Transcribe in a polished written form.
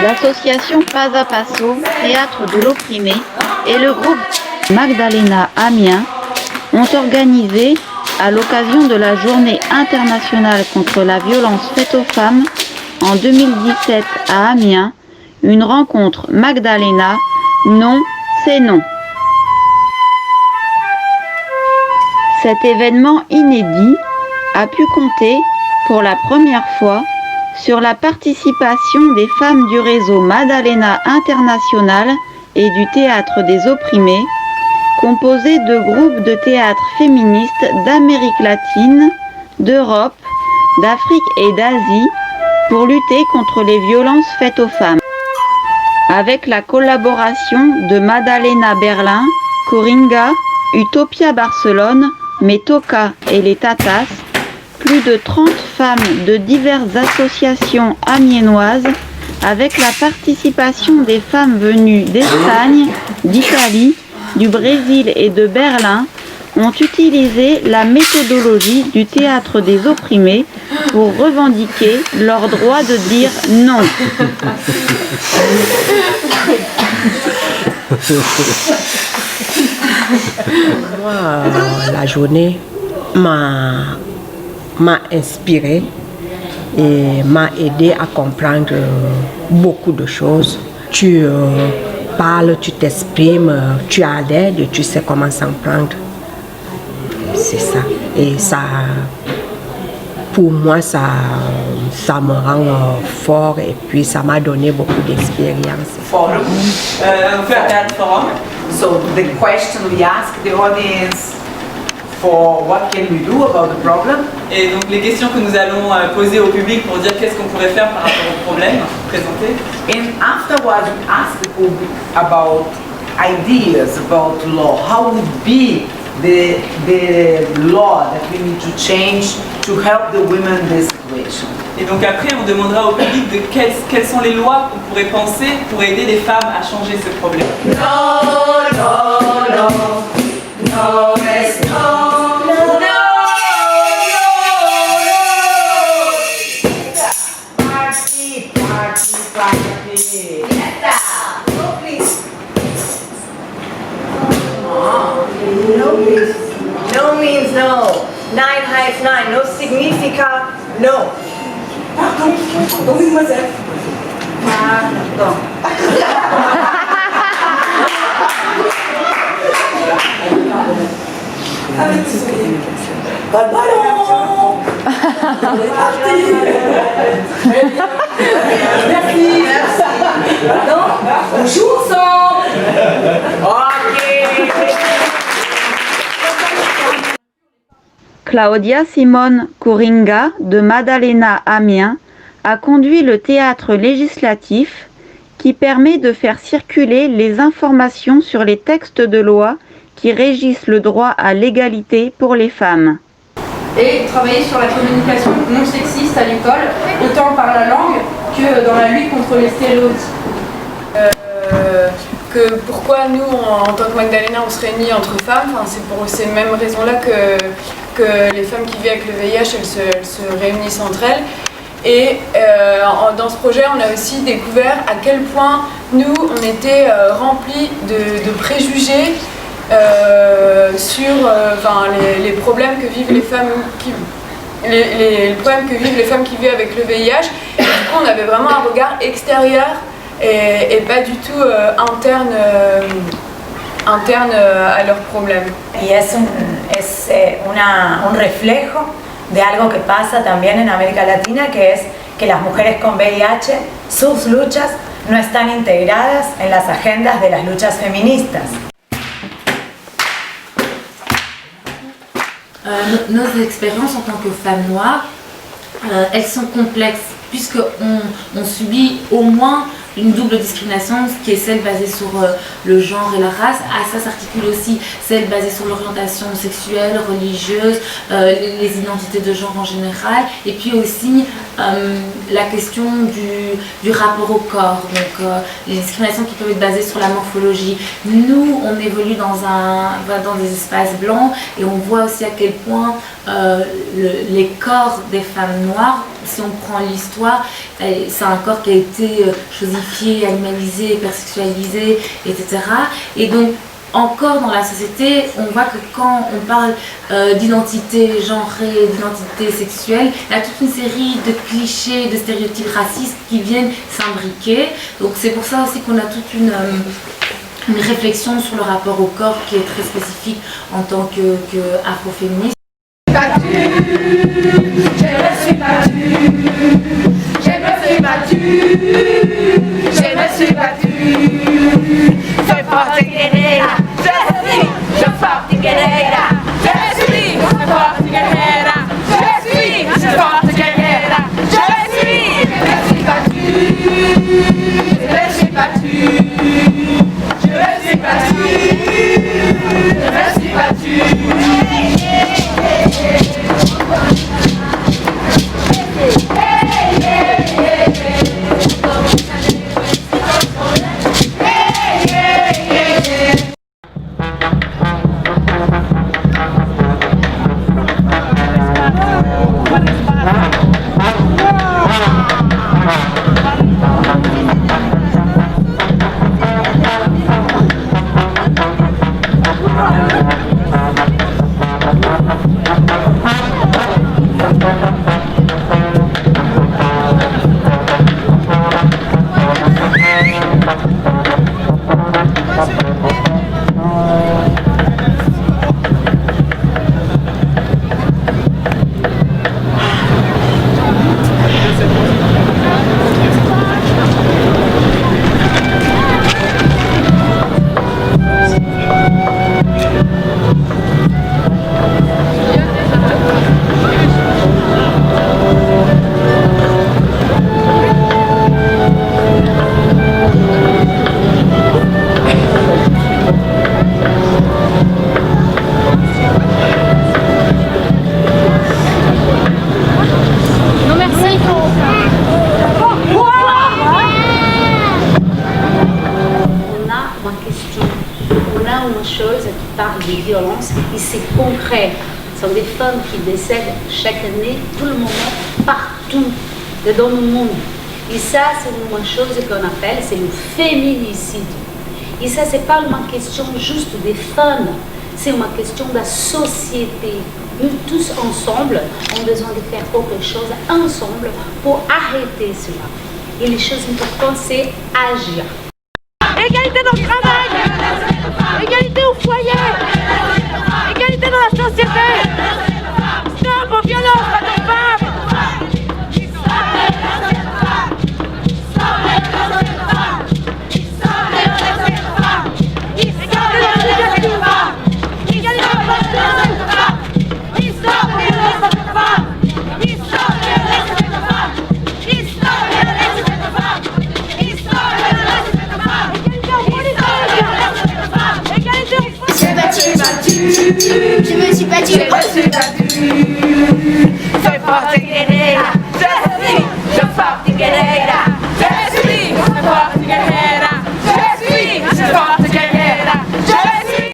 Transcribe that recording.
L'association Pas à Passo, Théâtre de l'Opprimé et le groupe Magdalena Amiens ont organisé, à l'occasion de la Journée internationale contre la violence faite aux femmes en 2017 à Amiens, une rencontre Magdalena, non, c'est non. Cet événement inédit a pu compter, pour la première fois, sur la participation des femmes du réseau Madalena International et du Théâtre des Opprimés, composé de groupes de théâtre féministes d'Amérique latine, d'Europe, d'Afrique et d'Asie pour lutter contre les violences faites aux femmes. Avec la collaboration de Madalena Berlin, Coringa, Utopia Barcelone, Metoka et les Tatas, plus de 30 femmes de diverses associations amiénoises, avec la participation des femmes venues d'Espagne, d'Italie, du Brésil et de Berlin, ont utilisé la méthodologie du théâtre des opprimés pour revendiquer leur droit de dire non. Moi, la journée m'a inspirée et m'a aidé à comprendre beaucoup de choses. Tu parles, tu t'exprimes, tu as l'aide et tu sais comment s'en prendre. C'est ça. Et ça, pour moi, ça me rend fort et puis ça m'a donné beaucoup d'expérience. Forum. Forum. So the question we ask the audience for what can we do about the problem. Et donc les questions que nous allons poser au public pour dire qu'est-ce qu'on pourrait faire par rapport au problème présenté. And afterwards we ask the public about ideas about law. How would be the law that we need to change to help the women in this situation. Et donc après on demandera au public de quelles sont les lois qu'on pourrait penser pour aider les femmes à changer ce problème. No, no, no, no, it's no. No means no. 9 hides 9. No significa no. Pardon, mademoiselle. Pardon. Pas de ballon. On est parti. Merci. Maintenant, on joue ensemble. Ok. Claudia Simone Coringa de Madalena Amiens a conduit le théâtre législatif qui permet de faire circuler les informations sur les textes de loi qui régissent le droit à l'égalité pour les femmes. Et travailler sur la communication non sexiste à l'école, autant par la langue que dans la lutte contre les stéréotypes. Que pourquoi nous, en tant que Magdalena, on se réunit entre femmes, c'est pour ces mêmes raisons-là que les femmes qui vivent avec le VIH, elles se réunissent entre elles. Et dans ce projet, on a aussi découvert à quel point nous, on était remplis de préjugés sur les problèmes que vivent les femmes les problèmes que vivent les femmes qui vivent avec le VIH. Et du coup, on avait vraiment un regard extérieur et pas du tout interne a leurs problèmes. Y es un reflejo de algo que pasa también en América Latina, que es que las mujeres con VIH, sus luchas no están integradas en las agendas de las luchas feministas. Nos expériences en tant que femmes noires, elles sont complexes puisqu'on subit au moins une double discrimination, qui est celle basée sur le genre et la race. À ça s'articule aussi celle basée sur l'orientation sexuelle, religieuse, les identités de genre en général, et puis aussi la question du rapport au corps, donc les discriminations qui peuvent être basées sur la morphologie. Nous, on évolue dans des espaces blancs et on voit aussi à quel point les corps des femmes noires si on prend l'histoire, c'est un corps qui a été chosifié, animalisé, hypersexualisé, etc. Et donc, encore dans la société, on voit que quand on parle d'identité genrée, d'identité sexuelle, il y a toute une série de clichés, de stéréotypes racistes qui viennent s'imbriquer. Donc c'est pour ça aussi qu'on a toute une réflexion sur le rapport au corps qui est très spécifique en tant qu'afroféministe. Je me suis battue, je me suis battue, je me suis battue. Soy forte guerrera, je suis forte guerrera, je suis forte guerrera, je suis forte guerrera, je me suis battue, je me suis battue, je me suis battue, je me suis battue. Des violences et c'est concret. Ce sont des femmes qui décèdent chaque année, tout le moment, partout dans le monde. Et ça, c'est une chose qu'on appelle, c'est le féminicide. Et ça, c'est pas une question juste des femmes, c'est une question de la société. Nous tous ensemble, avons besoin de faire quelque chose ensemble pour arrêter cela. Et les choses importantes, c'est agir. Égalité dans le travail, égalité au foyer, égalité dans la société. Stop aux violences faites aux femmes. Je me suis battue, soy forte